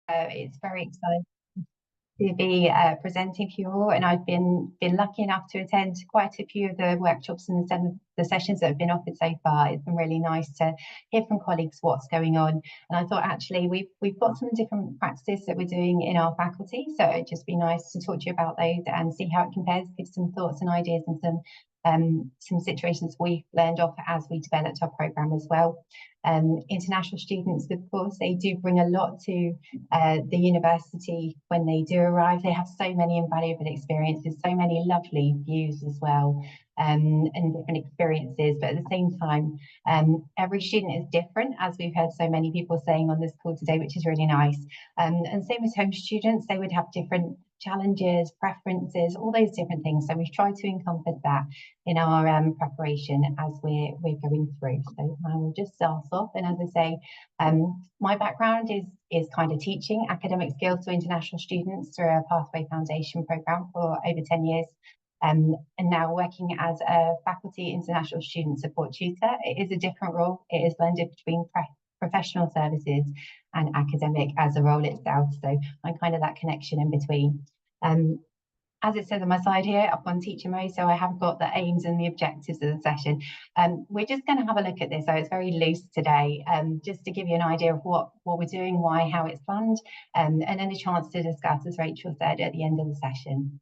It's very exciting to be presenting for you all, and I've been lucky enough to attend quite a few of the workshops and the sessions that have been offered so far. It's been really nice to hear from colleagues what's going on, and I thought actually we've got some different practices that we're doing in our faculty, so it'd just be nice to talk to you about those and see how it compares, give some thoughts and ideas and some situations we've learned off as we developed our programme as well. International students, of course, they do bring a lot to the university when they do arrive. They have so many invaluable experiences, so many lovely views as well, and different experiences. But at the same time, every student is different, as we've heard so many people saying on this call today, which is really nice. And same as home students, they would have different challenges, preferences, all those different things. So we've tried to encompass that in our preparation as we're going through. So I will just start off, and as I say, my background is kind of teaching academic skills to international students through a Pathway Foundation programme for over 10 years. And now working as a faculty international student support tutor. It is a different role. It is blended between professional services and academic as a role itself. So I'm kind of that connection in between. As it says on my side here, up on teacher mode, so I have got the aims and the objectives of the session. We're just going to have a look at this, so it's very loose today, just to give you an idea of what we're doing, why, how it's planned, and then a chance to discuss, as Rachel said, at the end of the session.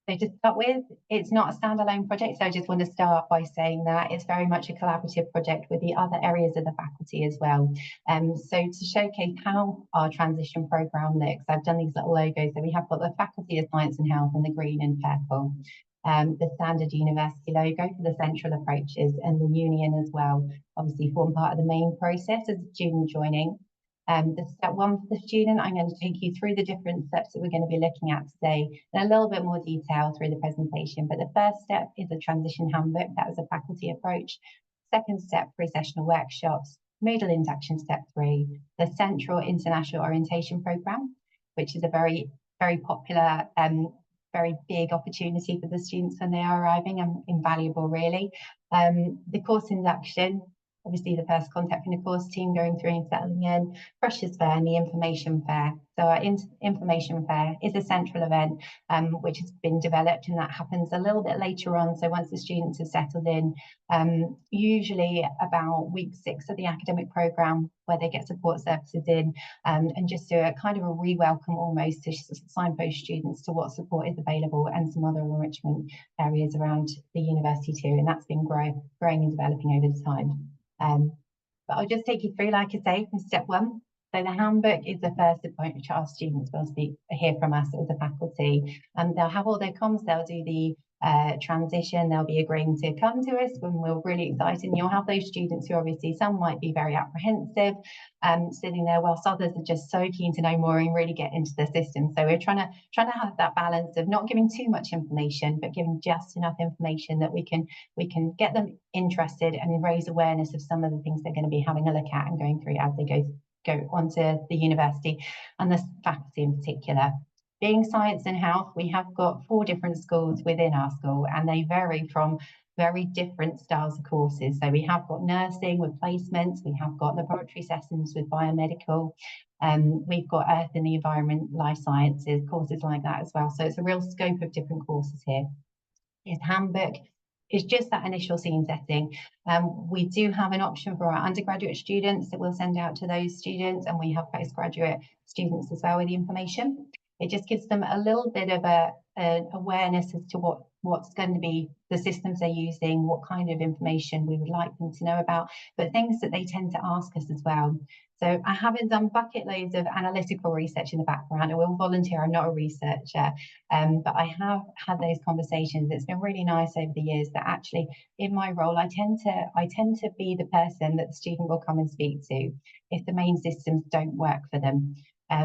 So to start with, it's not a standalone project, so I just want to start by saying that it's very much a collaborative project with the other areas of the faculty as well. So to showcase how our transition programme looks, I've done these little logos. So we have got the Faculty of Science and Health in the green and purple, the standard university logo for the central approaches, and the union as well, obviously form part of the main process as a student joining. The step one for the student, I'm going to take you through the different steps that we're going to be looking at today in a little bit more detail through the presentation. But the first step is a transition handbook. That was a faculty approach. Second step, pre-sessional workshops. Moodle induction step 3, the Central International Orientation Programme, which is a very, very popular, very big opportunity for the students when they are arriving, and invaluable really. The course induction, obviously the first contact from the course team going through and settling in, Freshers Fair and the Information Fair. So our Information Fair is a central event which has been developed, and that happens a little bit later on. So once the students have settled in, usually about week 6 of the academic programme, where they get support services in, and just do a kind of a re-welcome almost to signpost students to what support is available and some other enrichment areas around the university too. And that's been growing and developing over the time. But I'll just take you through, like I say, from step 1. So the handbook is the first point which our students will hear from us as a faculty, and they'll have all their comms. They'll do the transition. They'll be agreeing to come to us when we're really excited. And you'll have those students who obviously some might be very apprehensive, sitting there, whilst others are just so keen to know more and really get into the system. So we're trying to have that balance of not giving too much information, but giving just enough information that we can get them interested and raise awareness of some of the things they're going to be having a look at and going through as they go onto the university, and the faculty in particular. Being science and health, we have got 4 different schools within our school, and they vary from very different styles of courses. So we have got nursing with placements, we have got laboratory sessions with biomedical, we've got earth and the environment, life sciences, courses like that as well. So it's a real scope of different courses here. His handbook is just that initial scene setting. We do have an option for our undergraduate students that we'll send out to those students, and we have postgraduate students as well with the information. It just gives them a little bit of an awareness as to what's going to be the systems they're using, what kind of information we would like them to know about, but things that they tend to ask us as well. So I haven't done bucket loads of analytical research in the background. I will volunteer, I'm not a researcher, but I have had those conversations. It's been really nice over the years that actually in my role, I tend to be the person that the student will come and speak to if the main systems don't work for them.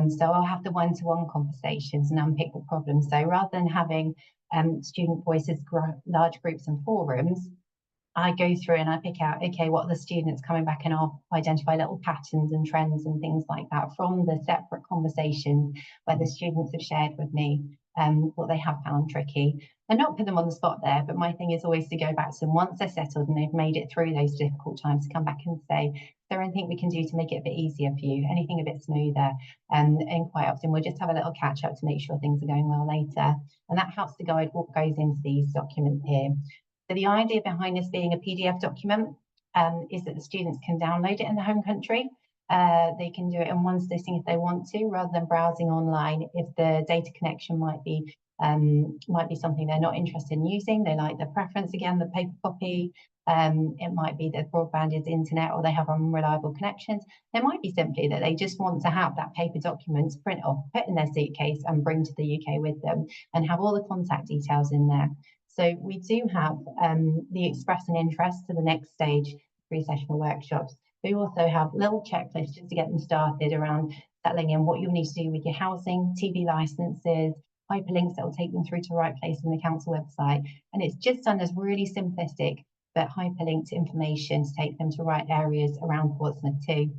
So I'll have the one-to-one conversations and unpick the problems. So rather than having student voices, large groups and forums, I go through and I pick out, okay, what are the students coming back, and I'll identify little patterns and trends and things like that from the separate conversations where the students have shared with me what they have found tricky. and not put them on the spot there, but my thing is always to go back to them once they're settled and they've made it through those difficult times, to come back and say, is there anything we can do to make it a bit easier for you, anything a bit smoother? And quite often we'll just have a little catch up to make sure things are going well later. And that helps to guide what goes into these documents here. So the idea behind this being a PDF document is that the students can download it in their home country. They can do it in one sitting if they want to, rather than browsing online if the data connection might be something they're not interested in using. They like the preference, again, the paper copy. It might be that broadband is internet or they have unreliable connections. It might be simply that they just want to have that paper document print off, put in their suitcase and bring to the UK with them and have all the contact details in there. So we do have the express an interest to the next stage, pre-sessional workshops. We also have little checklists just to get them started around settling in what you'll need to do with your housing, TV licenses, hyperlinks that will take them through to the right place in the council website. And it's just done as really simplistic but hyperlinked information to take them to right areas around Portsmouth too.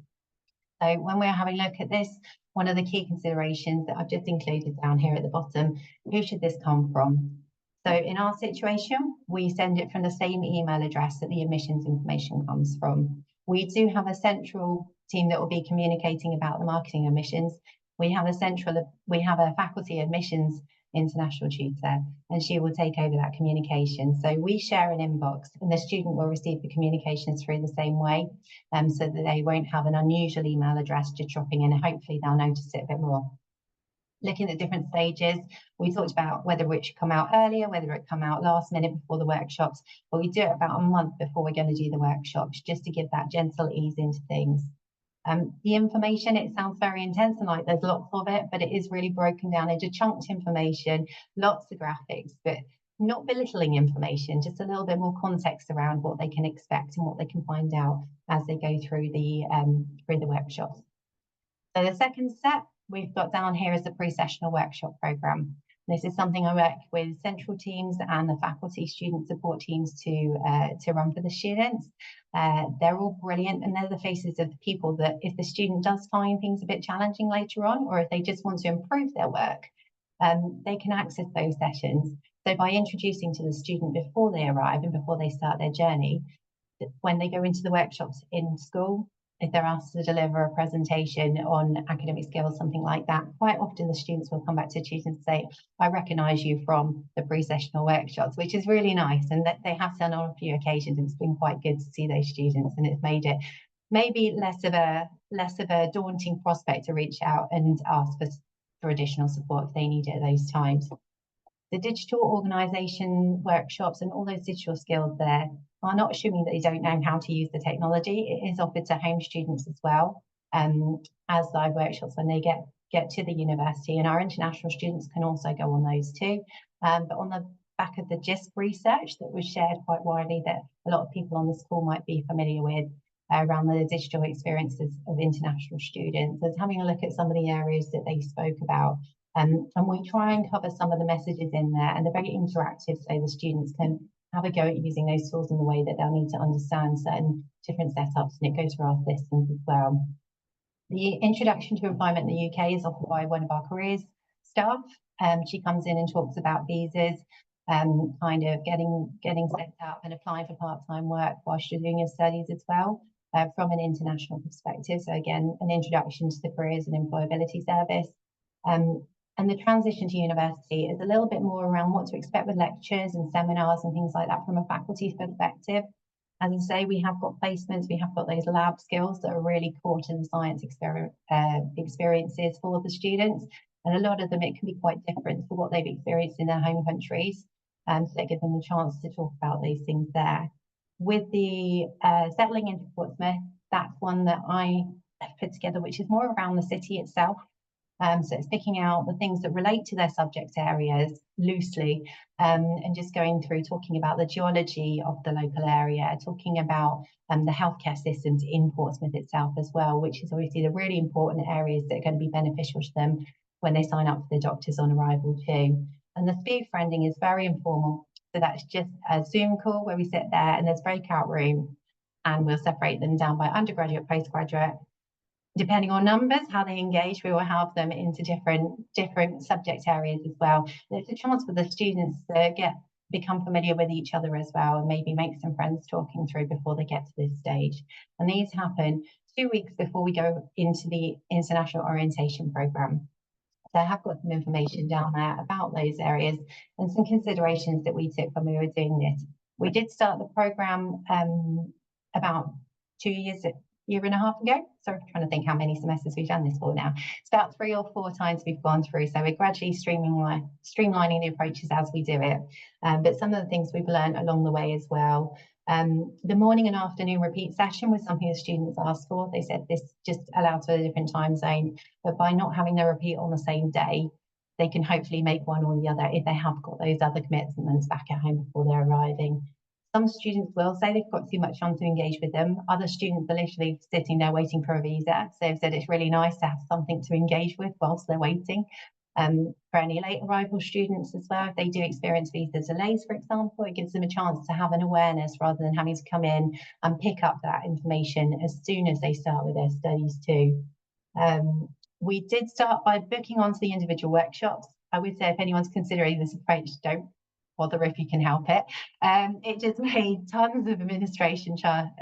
So when we're having a look at this, one of the key considerations that I've just included down here at the bottom, who should this come from? So in our situation, we send it from the same email address that the admissions information comes from. We do have a central team that will be communicating about the marketing admissions. We have a faculty admissions international tutor, and she will take over that communication. So we share an inbox, and the student will receive the communications through the same way, so that they won't have an unusual email address just dropping in, and hopefully they'll notice it a bit more. Looking at different stages, we talked about whether it should come out earlier, whether it come out last minute before the workshops, but we do it about a month before we're going to do the workshops, just to give that gentle ease into things. The information, it sounds very intense and like there's lots of it, but it is really broken down into chunked information, lots of graphics, but not belittling information, just a little bit more context around what they can expect and what they can find out as they go through the workshops. So the second step we've got down here is the pre-sessional workshop programme. This is something I work with central teams and the faculty student support teams to run for the students. They're all brilliant, and they're the faces of the people that if the student does find things a bit challenging later on, or if they just want to improve their work, they can access those sessions. So by introducing to the student before they arrive and before they start their journey, when they go into the workshops in school, if they're asked to deliver a presentation on academic skills, something like that, quite often the students will come back to tutors and say, I recognise you from the pre-sessional workshops, which is really nice. And that they have done on a few occasions. It's been quite good to see those students, and it's made it maybe less of a daunting prospect to reach out and ask for additional support if they need it at those times. The digital organisation workshops and all those digital skills there are not assuming that they don't know how to use the technology. It is offered to home students as well, as live workshops when they get to the university, and our international students can also go on those too. But on the back of the GISP research that was shared quite widely, that a lot of people on this call might be familiar with, around the digital experiences of international students, is having a look at some of the areas that they spoke about. And we try and cover some of the messages in there, and they're very interactive, so the students can have a go at using those tools in the way that they'll need to understand certain different setups, and it goes for our systems as well. The introduction to employment in the UK is offered by one of our careers staff. She comes in and talks about visas, kind of getting set up and applying for part-time work whilst you're doing your studies as well, from an international perspective. So again, an introduction to the careers and employability service. And the transition to university is a little bit more around what to expect with lectures and seminars and things like that from a faculty perspective. As I say, we have got placements, we have got those lab skills that are really core to the science experiences for the students. And a lot of them, it can be quite different for what they've experienced in their home countries. So they give them a chance to talk about those things there. With the settling into Portsmouth, that's one that I put together, which is more around the city itself. So it's picking out the things that relate to their subject areas loosely, and just going through talking about the geology of the local area, talking about the healthcare systems in Portsmouth itself as well, which is obviously the really important areas that are going to be beneficial to them when they sign up for the doctors on arrival too. And the speed friending is very informal. So that's just a Zoom call where we sit there and there's breakout room, and we'll separate them down by undergraduate, postgraduate. depending on numbers, how they engage, we will help them into different subject areas as well. And it's a chance for the students to become familiar with each other as well, and maybe make some friends talking through before they get to this stage. And these happen 2 weeks before we go into the International Orientation Programme. So I have got some information down there about those areas and some considerations that we took when we were doing this. We did start the programme about 2 years, year and a half ago. So I'm trying to think how many semesters we've done this for now. It's about 3 or 4 times we've gone through. So we're gradually streamlining the approaches as we do it. But some of the things we've learned along the way as well. The morning and afternoon repeat session was something the students asked for. They said this just allows for a different time zone, but by not having the repeat on the same day, they can hopefully make one or the other if they have got those other commitments back at home before they're arriving. Some students will say they've got too much time to engage with them. Other students are literally sitting there waiting for a visa. So they've said it's really nice to have something to engage with whilst they're waiting. For any late arrival students as well, if they do experience visa delays, for example, it gives them a chance to have an awareness rather than having to come in and pick up that information as soon as they start with their studies too. We did start by booking onto the individual workshops. I would say if anyone's considering this approach, don't bother if you can help it. It just made tons of administration tasks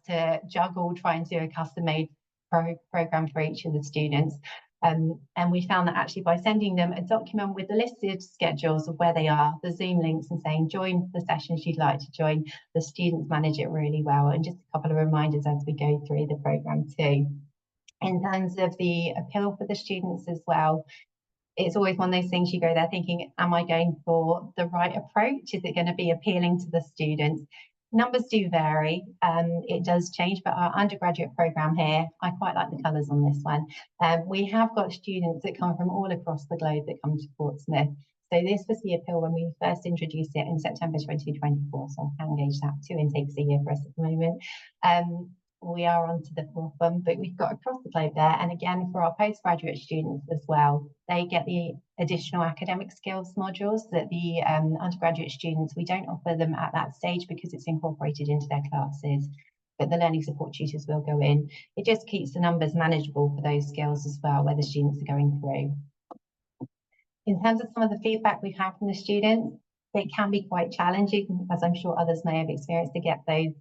to juggle trying to do a custom-made program for each of the students. And we found that actually by sending them a document with the listed schedules of where they are, the Zoom links, and saying join the sessions you'd like to join, the students manage it really well. And just a couple of reminders as we go through the program too. In terms of the appeal for the students as well, it's always one of those things you go there thinking, am I going for the right approach? Is it going to be appealing to the students? Numbers do vary. It does change, but our undergraduate program here, I quite like the colours on this one. We have got students that come from all across the globe that come to Portsmouth. So this was the appeal when we first introduced it in September 2024. So I can gauge that 2 intakes a year for us at the moment. We are on to the 4th one, but we've got across the globe there. And again, for our postgraduate students as well, they get the additional academic skills modules that the undergraduate students, we don't offer them at that stage because it's incorporated into their classes, but the learning support tutors will go in. It just keeps the numbers manageable for those skills as well, where the students are going through. In terms of some of the feedback we've had from the students, it can be quite challenging, as I'm sure others may have experienced, to get those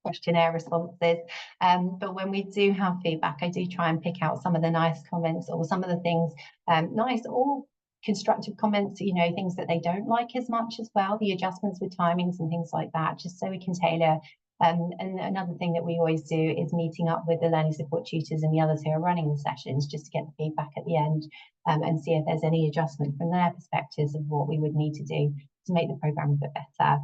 questionnaire responses. But when we do have feedback, I do try and pick out some of the nice comments or some of the things, nice or constructive comments, you know, things that they don't like as much as well, the adjustments with timings and things like that, just so we can tailor. And another thing that we always do is meeting up with the learning support tutors and the others who are running the sessions just to get the feedback at the end and see if there's any adjustment from their perspectives of what we would need to do to make the programme a bit better.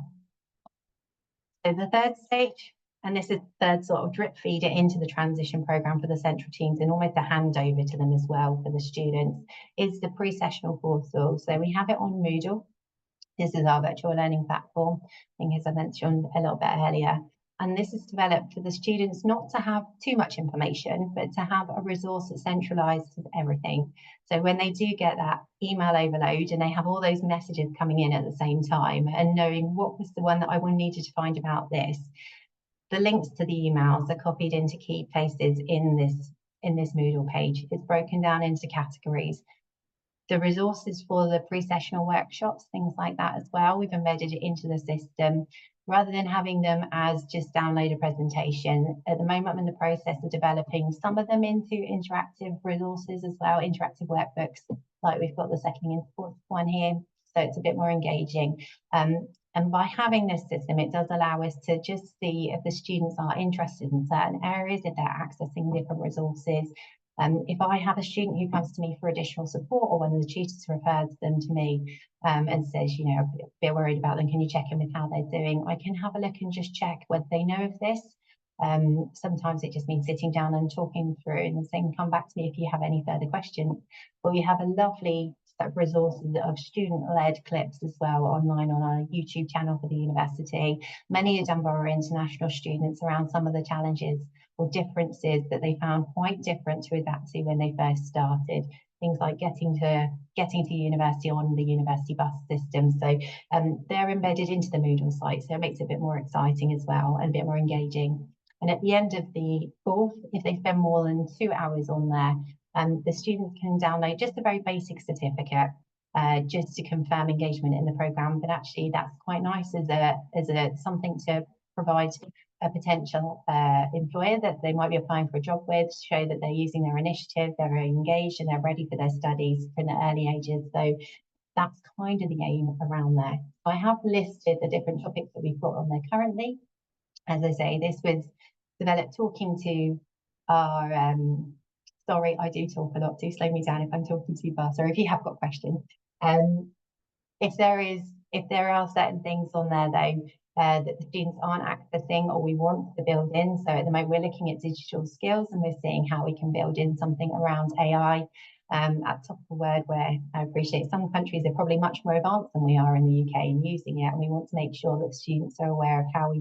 So the third stage, and this is the third sort of drip feeder into the transition programme for the central teams and almost a handover to them as well for the students, is the pre-sessional portal. So we have it on Moodle. This is our virtual learning platform, I think as I mentioned a little bit earlier. And this is developed for the students not to have too much information, but to have a resource that centralises everything. So when they do get that email overload and they have all those messages coming in at the same time and knowing what was the one that I needed to find about this, the links to the emails are copied into key places in this Moodle page. It's broken down into categories. The resources for the pre-sessional workshops, things like that as well, we've embedded it into the system rather than having them as just download a presentation. At the moment, I'm in the process of developing some of them into interactive resources as well, interactive workbooks, like we've got the second and fourth one here. So it's a bit more engaging. And by having this system, it does allow us to just see if the students are interested in certain areas, if they're accessing different resources. If I have a student who comes to me for additional support, or one of the tutors refers them to me and says, you know, a bit worried about them, can you check in with how they're doing? I can have a look and just check whether they know of this. Sometimes it just means sitting down and talking through and saying, come back to me if you have any further questions. But we have a lovely set of resources of student-led clips as well online on our YouTube channel for the university. Many are done by our international students around some of the challenges or differences that they found quite different to adapt to when they first started. Things like getting to university on the university bus system. So they're embedded into the Moodle site, so it makes it a bit more exciting as well and a bit more engaging. And at the end of the course, if they spend more than 2 hours on there, the students can download just a very basic certificate just to confirm engagement in the programme. But actually, that's quite nice as a something to provide a potential employer that they might be applying for a job with, show that they're using their initiative, they're very engaged, and they're ready for their studies from the early ages. So that's kind of the aim around there. I have listed the different topics that we've got on there currently. As I say, this was developed talking to our, sorry, I do talk a lot, do slow me down if I'm talking too fast, or if you have got questions. If there are certain things on there though, that the students aren't accessing or we want to build in. So at the moment, we're looking at digital skills and we're seeing how we can build in something around AI. At top of the word, where I appreciate some countries are probably much more advanced than we are in the UK in using it. And we want to make sure that students are aware of how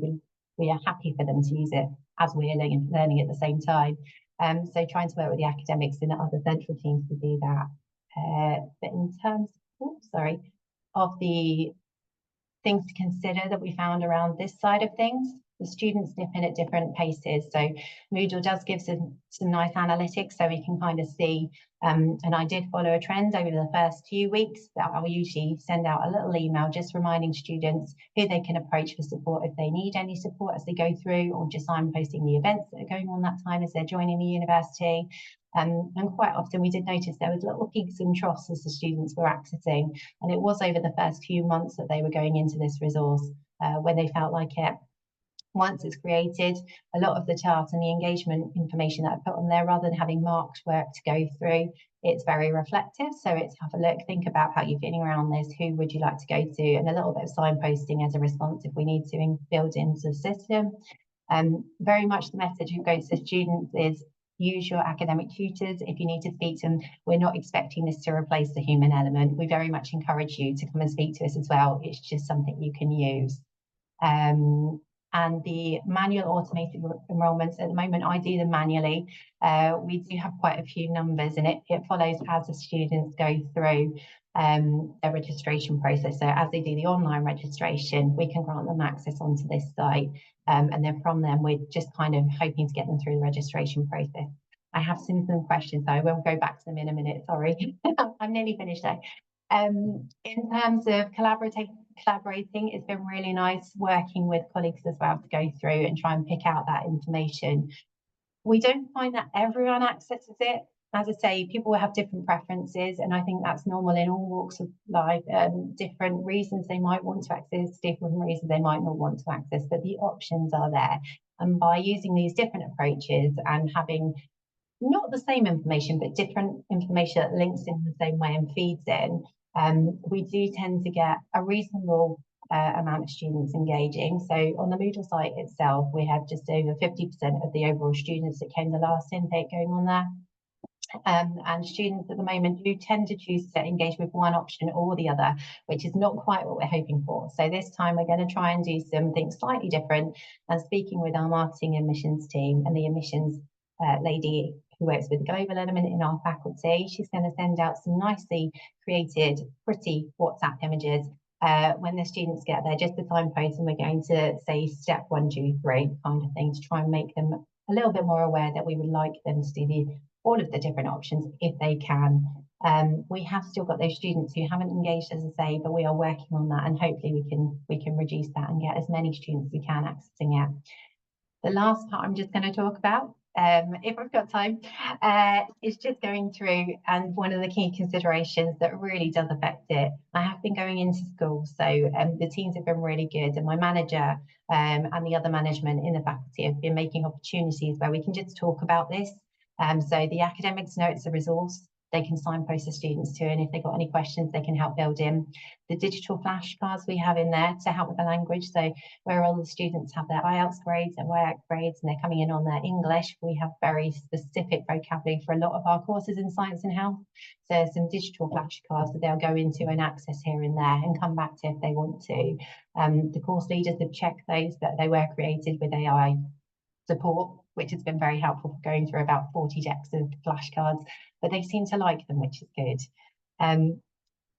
we are happy for them to use it as we're learning at the same time. So trying to work with the academics and the other central teams to do that. But in terms, of the things to consider that we found around this side of things, the students dip in at different paces. So Moodle does give some nice analytics, so we can kind of see, and I did follow a trend over the first few weeks that I'll usually send out a little email just reminding students who they can approach for support if they need any support as they go through, or just signposting the events that are going on that time as they're joining the university. And quite often we did notice there was little peaks and troughs as the students were accessing, and it was over the first few months that they were going into this resource when they felt like it. Once it's created, a lot of the chart and the engagement information that I put on there, rather than having marked work to go through, it's very reflective. So it's have a look, think about how you're feeling around this, who would you like to go to, and a little bit of signposting as a response if we need to build into the system. Very much the message that goes to students is use your academic tutors if you need to speak to them. We're not expecting this to replace the human element. We very much encourage you to come and speak to us as well. It's just something you can use. And the manual automated enrolments, at the moment, I do them manually. We do have quite a few numbers, and it follows as the students go through their registration process. So as they do the online registration, we can grant them access onto this site. And then from them, we're just kind of hoping to get them through the registration process. I have seen some questions, so I will go back to them in a minute, sorry. I'm nearly finished there. In terms of collaborating, it's been really nice working with colleagues as well to go through and try and pick out that information. We don't find that everyone accesses it. As I say, people will have different preferences, and I think that's normal in all walks of life. Different reasons they might want to access, different reasons they might not want to access, but the options are there. And by using these different approaches and having not the same information, but different information that links in the same way and feeds in, we do tend to get a reasonable amount of students engaging. So on the Moodle site itself, we have just over 50% of the overall students that came the last intake going on there. And students at the moment do tend to choose to engage with one option or the other, which is not quite what we're hoping for. So this time we're going to try and do something slightly different, and speaking with our marketing and admissions team and the admissions lady who works with the global element in our faculty, she's going to send out some nicely created, pretty WhatsApp images when the students get there, just the signpost, and we're going to say step 1, 2, 3 kind of thing to try and make them a little bit more aware that we would like them to do all of the different options if they can. We have still got those students who haven't engaged, as I say, but we are working on that, and hopefully we can reduce that and get as many students as we can accessing it. The last part I'm just going to talk about, if I've got time, is just going through, and one of the key considerations that really does affect it. I have been going into schools, so the teams have been really good, and my manager and the other management in the faculty have been making opportunities where we can just talk about this. So the academics know it's a resource they can signpost the students to, and if they've got any questions, they can help build in. The digital flashcards we have in there to help with the language. So where all the students have their IELTS grades, their WIAC grades, and they're coming in on their English, we have very specific vocabulary for a lot of our courses in science and health. So there's some digital flashcards that they'll go into and access here and there and come back to if they want to. The course leaders have checked those, that they were created with AI support, which has been very helpful for going through about 40 decks of flashcards, but they seem to like them, which is good.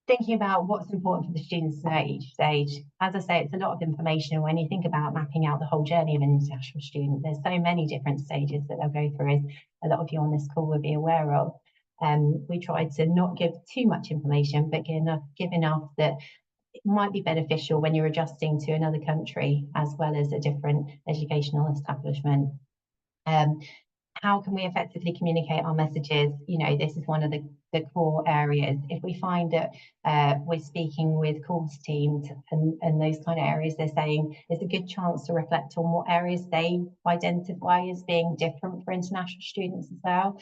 thinking about what's important for the students to know at each stage. As I say, it's a lot of information. When you think about mapping out the whole journey of an international student, there's so many different stages that they'll go through, as a lot of you on this call will be aware of. We try to not give too much information, but give enough that it might be beneficial when you're adjusting to another country as well as a different educational establishment. How can we effectively communicate our messages? You know, this is one of the core areas. If we find that we're speaking with course teams and those kind of areas, they're saying there's a good chance to reflect on what areas they identify as being different for international students as well.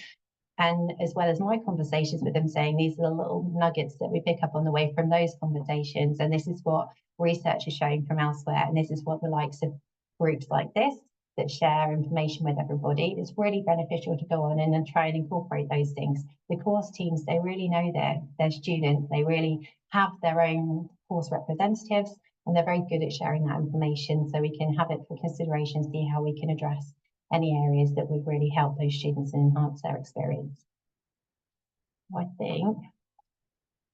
And as well as my conversations with them, saying these are the little nuggets that we pick up on the way from those conversations. And this is what research is showing from elsewhere. And this is what the likes of groups like this that share information with everybody, it's really beneficial to go on and try and incorporate those things. The course teams, they really know their students. They really have their own course representatives, and they're very good at sharing that information, so we can have it for consideration, see how we can address any areas that would really help those students and enhance their experience. I think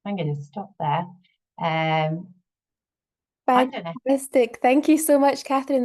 I'm going to stop there. Fantastic. Thank you so much, Catherine. That